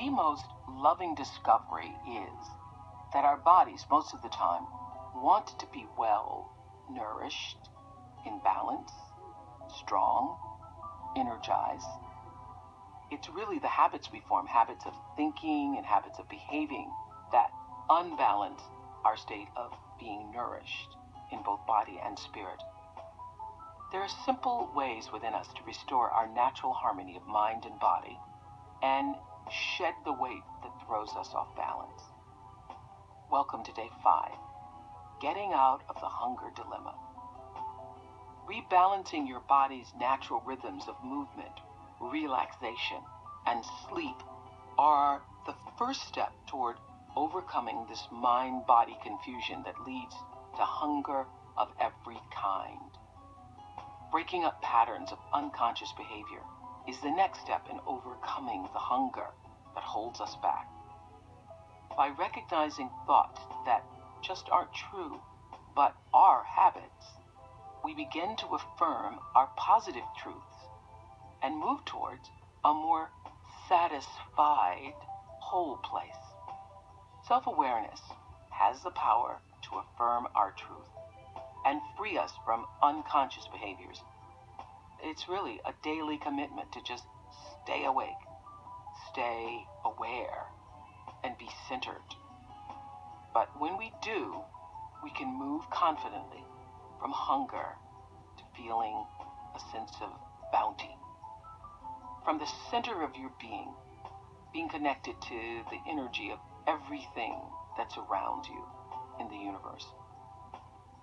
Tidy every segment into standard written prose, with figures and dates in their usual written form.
the most loving discovery is that our bodies, most of the time, want to be well nourished, in balance, strong, energized. It's really the habits we form, habits of thinking and habits of behaving, that unbalance our state of being nourished in both body and spirit. There are simple ways within us to restore our natural harmony of mind and body and shed the weight that throws us off balance. Welcome to day 5, getting out of the hunger dilemma. Rebalancing your body's natural rhythms of movement, relaxation, and sleep are the first step toward overcoming this mind-body confusion that leads to hunger of every kind. Breaking up patterns of unconscious behavior is the next step in overcoming the hunger that holds us back. By recognizing thoughts that just aren't true, but are habits, we begin to affirm our positive truths and move towards a more satisfied, whole place. Self-awareness has the power to affirm our truth and free us from unconscious behaviors. It's really a daily commitment to just stay awake, stay aware, and be centered. But when we do, we can move confidently from hunger to feeling a sense of bounty. From the center of your being connected to the energy of everything that's around you in the universe.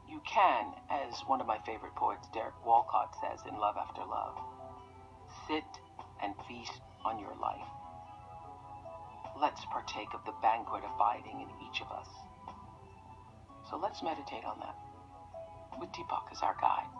You can, as one of my favorite poets, Derek Walcott, says in Love After Love, sit and feast on your life. Let's partake of the banquet abiding in each of us. So let's meditate on that, with Deepak as our guide.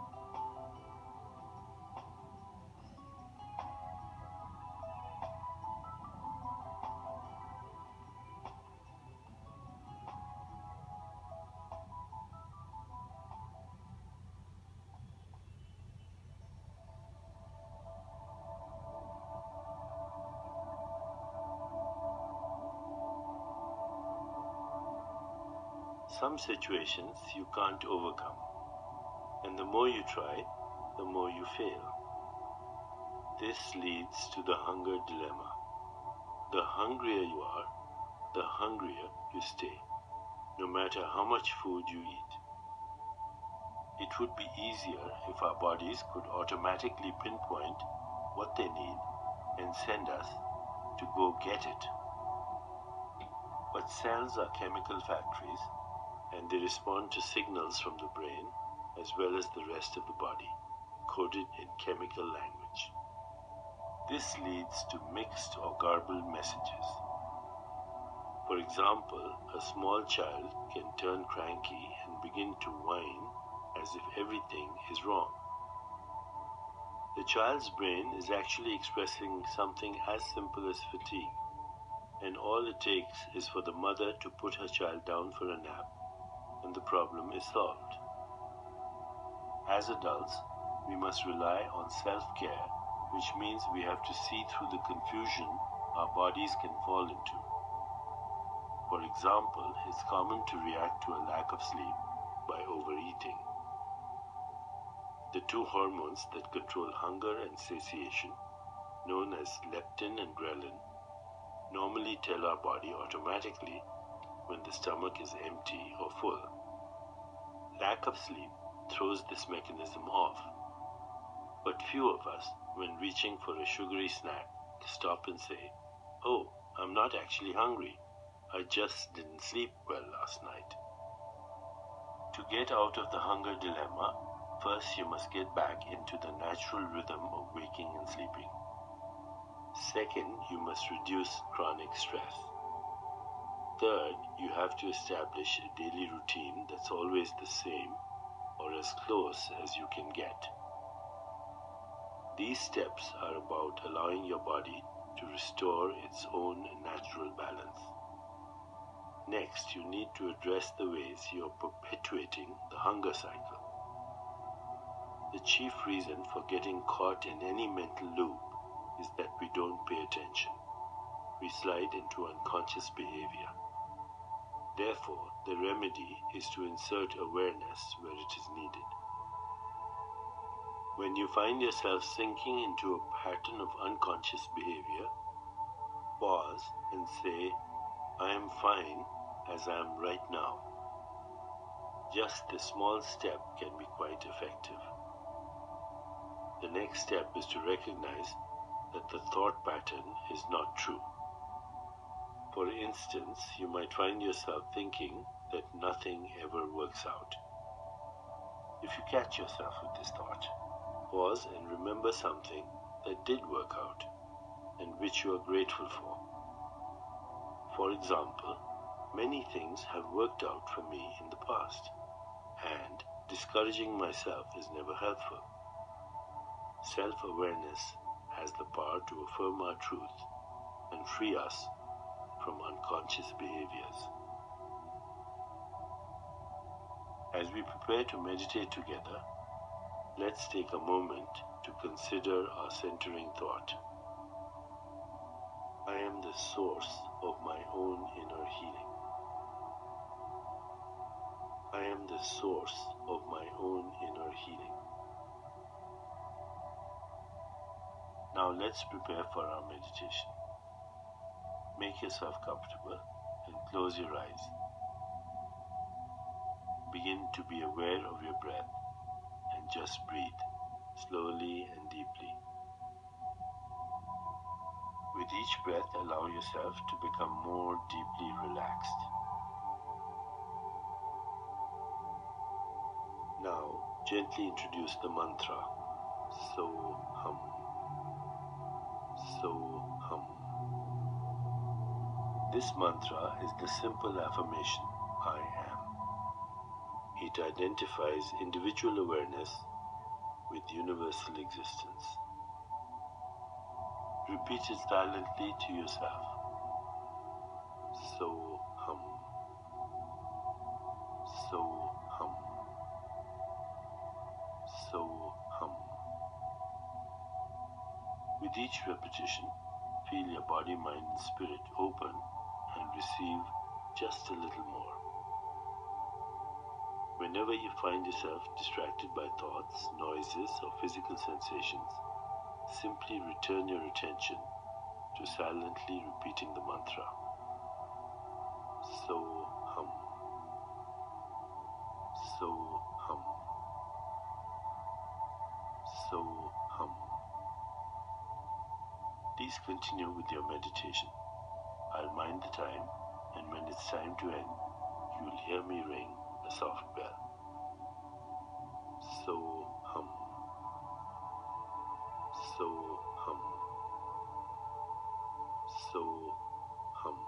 Some situations you can't overcome, and the more you try, the more you fail. This leads to the hunger dilemma. The hungrier you are, the hungrier you stay, no matter how much food you eat. It would be easier if our bodies could automatically pinpoint what they need and send us to go get it. But cells are chemical factories, and they respond to signals from the brain as well as the rest of the body, coded in chemical language. This leads to mixed or garbled messages. For example, a small child can turn cranky and begin to whine as if everything is wrong. The child's brain is actually expressing something as simple as fatigue, and all it takes is for the mother to put her child down for a nap, and the problem is solved. As adults, we must rely on self-care, which means we have to see through the confusion our bodies can fall into. For example, it's common to react to a lack of sleep by overeating. The two hormones that control hunger and satiation, known as leptin and ghrelin, normally tell our body automatically when the stomach is empty or full. Lack of sleep throws this mechanism off. But few of us, when reaching for a sugary snack, stop and say, "Oh, I'm not actually hungry. I just didn't sleep well last night." To get out of the hunger dilemma, first you must get back into the natural rhythm of waking and sleeping. Second, you must reduce chronic stress. Third, you have to establish a daily routine that's always the same or as close as you can get. These steps are about allowing your body to restore its own natural balance. Next, you need to address the ways you are perpetuating the hunger cycle. The chief reason for getting caught in any mental loop is that we don't pay attention. we slide into unconscious behavior. Therefore, the remedy is to insert awareness where it is needed. When you find yourself sinking into a pattern of unconscious behavior, pause and say, I am fine as I am right now. Just this small step can be quite effective. The next step is to recognize that the thought pattern is not true. For instance, you might find yourself thinking that nothing ever works out. If you catch yourself with this thought, pause and remember something that did work out and which you are grateful for. For example, many things have worked out for me in the past, and discouraging myself is never helpful. Self-awareness has the power to affirm our truth and free us from unconscious behaviors. As we prepare to meditate together, let's take a moment to consider our centering thought. I am the source of my own inner healing. I am the source of my own inner healing. Now let's prepare for our meditation. Make yourself comfortable and close your eyes. Begin to be aware of your breath and just breathe slowly and deeply. With each breath, allow yourself to become more deeply relaxed. Now, gently introduce the mantra, So Hum, So Hum. This mantra is the simple affirmation, I am. It identifies individual awareness with universal existence. Repeat it silently to yourself. So hum. So hum. So hum. With each repetition, feel your body, mind, and spirit open and receive just a little more. Whenever you find yourself distracted by thoughts, noises, or physical sensations, simply return your attention to silently repeating the mantra. So hum. So hum. So hum. Please continue with your meditation. I'll mind the time, and when it's time to end, you will hear me ring a soft bell. So hum. So hum. So hum.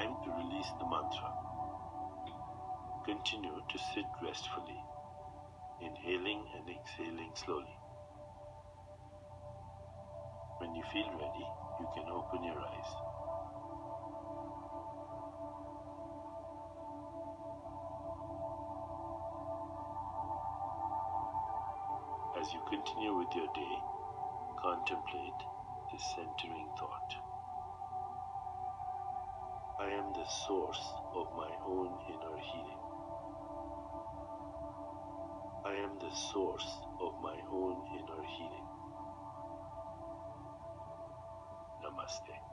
time to release the mantra. Continue to sit restfully, inhaling and exhaling slowly. When you feel ready, you can open your eyes. As you continue with your day, contemplate this centering thought. I am the source of my own inner healing. I am the source of my own inner healing. Namaste.